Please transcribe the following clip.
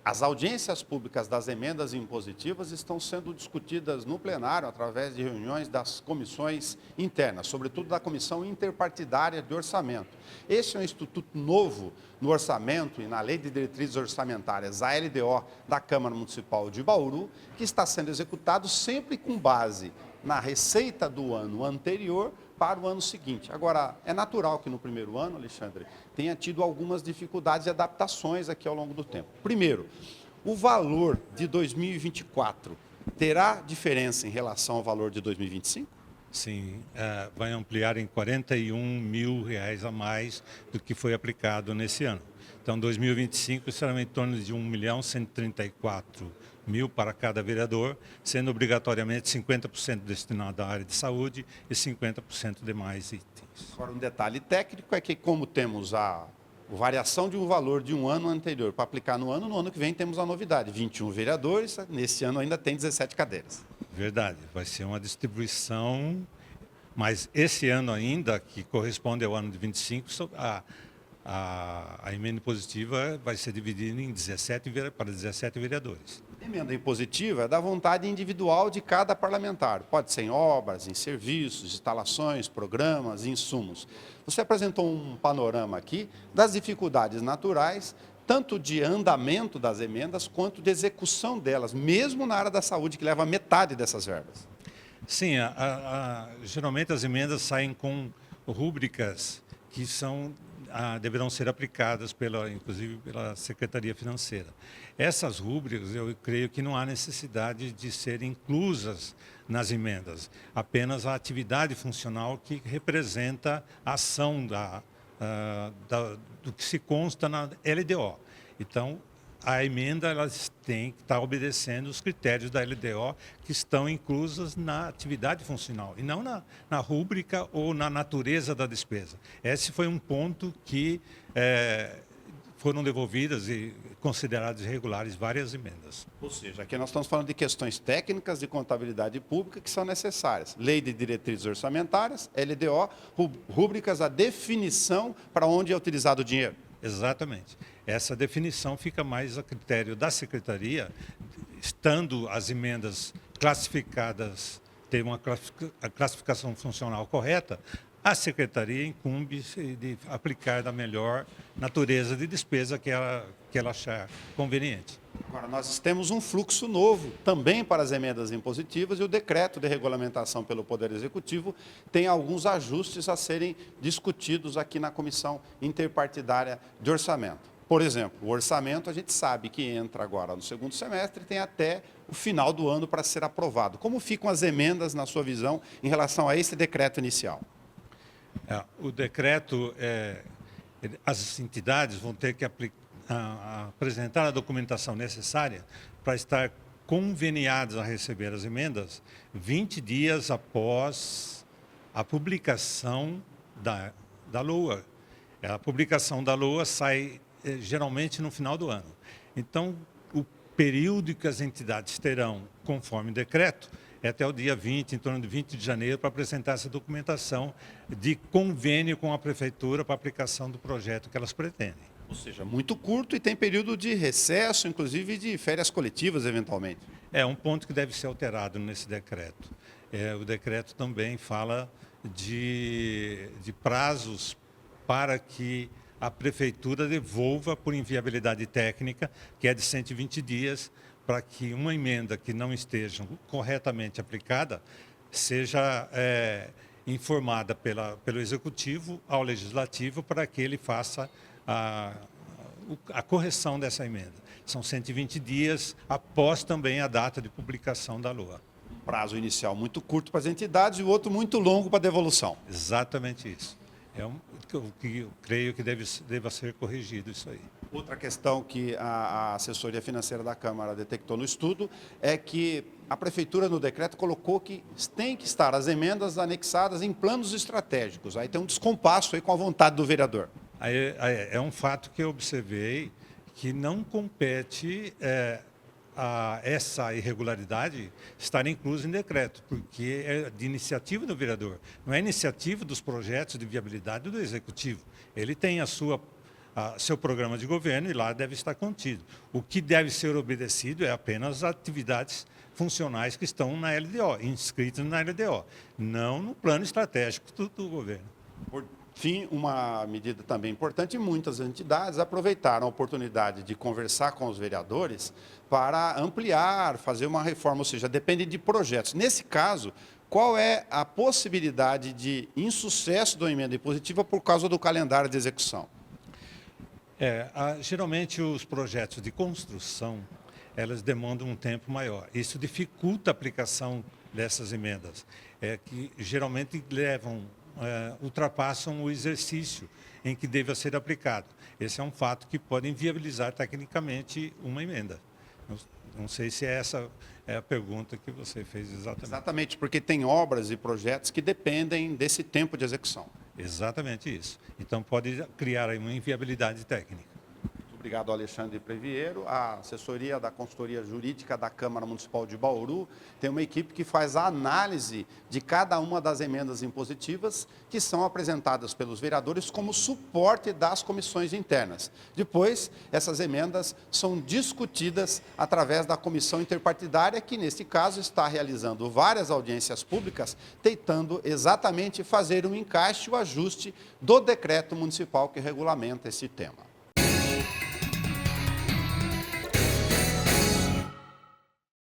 As audiências públicas das emendas impositivas estão sendo discutidas no plenário através de reuniões das comissões internas, sobretudo da Comissão Interpartidária de Orçamento. Este é um instituto novo no orçamento e na Lei de Diretrizes Orçamentárias, a LDO, da Câmara Municipal de Bauru, que está sendo executado sempre com base na receita do ano anterior para o ano seguinte. Agora, é natural que no primeiro ano, Alexandre, tenha tido algumas dificuldades e adaptações aqui ao longo do tempo. Primeiro, o valor de 2024 terá diferença em relação ao valor de 2025? Sim, vai ampliar em R$ 41 mil a mais do que foi aplicado nesse ano. Então, 2025 será em torno de R$ 1.134.000 para cada vereador, sendo obrigatoriamente 50% destinado à área de saúde e 50% demais itens. Agora, um detalhe técnico é que, como temos a variação de um valor de um ano anterior para aplicar no ano que vem temos a novidade, 21 vereadores, nesse ano ainda tem 17 cadeiras. Verdade, vai ser uma distribuição, mas esse ano ainda, que corresponde ao ano de 25, a emenda positiva vai ser dividida em 17 vereadores. A emenda impositiva é da vontade individual de cada parlamentar. Pode ser em obras, em serviços, instalações, programas, insumos. Você apresentou um panorama aqui das dificuldades naturais, tanto de andamento das emendas, quanto de execução delas, mesmo na área da saúde, que leva metade dessas verbas. Sim, geralmente as emendas saem com rúbricas que deverão ser aplicadas, inclusive pela Secretaria Financeira. Essas rúbricas, eu creio que não há necessidade de serem inclusas nas emendas, apenas a atividade funcional que representa a ação do que se consta na LDO. Então, a emenda ela tem que estar obedecendo os critérios da LDO que estão inclusos na atividade funcional e não na rúbrica ou na natureza da despesa. Esse foi um ponto que foram devolvidas e consideradas irregulares várias emendas. Ou seja, aqui nós estamos falando de questões técnicas de contabilidade pública que são necessárias. Lei de Diretrizes Orçamentárias, LDO, rúbricas, a definição para onde é utilizado o dinheiro. Exatamente. Essa definição fica mais a critério da Secretaria, estando as emendas classificadas, ter uma classificação funcional correta, a Secretaria incumbe-se de aplicar da melhor natureza de despesa que ela achar conveniente. Agora, nós temos um fluxo novo também para as emendas impositivas e o decreto de regulamentação pelo Poder Executivo tem alguns ajustes a serem discutidos aqui na Comissão Interpartidária de Orçamento. Por exemplo, o orçamento a gente sabe que entra agora no segundo semestre e tem até o final do ano para ser aprovado. Como ficam as emendas, na sua visão, em relação a esse decreto inicial? O decreto, as entidades vão ter que apresentar a documentação necessária para estar conveniadas a receber as emendas 20 dias após a publicação da LOA. A publicação da LOA sai geralmente no final do ano. Então, o período que as entidades terão, conforme o decreto, é até o dia 20, em torno de 20 de janeiro, para apresentar essa documentação de convênio com a Prefeitura para a aplicação do projeto que elas pretendem. Ou seja, muito curto e tem período de recesso, inclusive de férias coletivas, eventualmente. É um ponto que deve ser alterado nesse decreto. O decreto também fala de prazos para que a Prefeitura devolva por inviabilidade técnica, que é de 120 dias, para que uma emenda que não esteja corretamente aplicada seja informada pelo Executivo ao Legislativo para que ele faça a correção dessa emenda. São 120 dias após também a data de publicação da LOA. Um prazo inicial muito curto para as entidades e o outro muito longo para a devolução. Exatamente isso. O que eu creio que deva ser corrigido isso aí. Outra questão que a assessoria financeira da Câmara detectou no estudo é que a Prefeitura, no decreto, colocou que tem que estar as emendas anexadas em planos estratégicos. Aí tem um descompasso aí com a vontade do vereador. É um fato que eu observei que não compete essa irregularidade estar inclusa em decreto, porque é de iniciativa do vereador, não é iniciativa dos projetos de viabilidade do Executivo. Ele tem a sua seu programa de governo e lá deve estar contido. O que deve ser obedecido é apenas as atividades funcionais que estão na LDO, inscritas na LDO, não no plano estratégico do governo. Por fim, uma medida também importante, muitas entidades aproveitaram a oportunidade de conversar com os vereadores para ampliar, fazer uma reforma, ou seja, depende de projetos. Nesse caso, qual é a possibilidade de insucesso da emenda impositiva por causa do calendário de execução? Geralmente os projetos de construção, elas demandam um tempo maior. Isso dificulta a aplicação dessas emendas, que geralmente ultrapassam o exercício em que deva ser aplicado. Esse é um fato que pode inviabilizar tecnicamente uma emenda. Não sei se essa é a pergunta que você fez exatamente. Exatamente, porque tem obras e projetos que dependem desse tempo de execução. Exatamente isso. Então, pode criar aí uma inviabilidade técnica. Obrigado, Alexandre Previero. A assessoria da consultoria jurídica da Câmara Municipal de Bauru tem uma equipe que faz a análise de cada uma das emendas impositivas que são apresentadas pelos vereadores como suporte das comissões internas. Depois, essas emendas são discutidas através da comissão interpartidária, que neste caso está realizando várias audiências públicas, tentando exatamente fazer um encaixe, o ajuste do decreto municipal que regulamenta esse tema.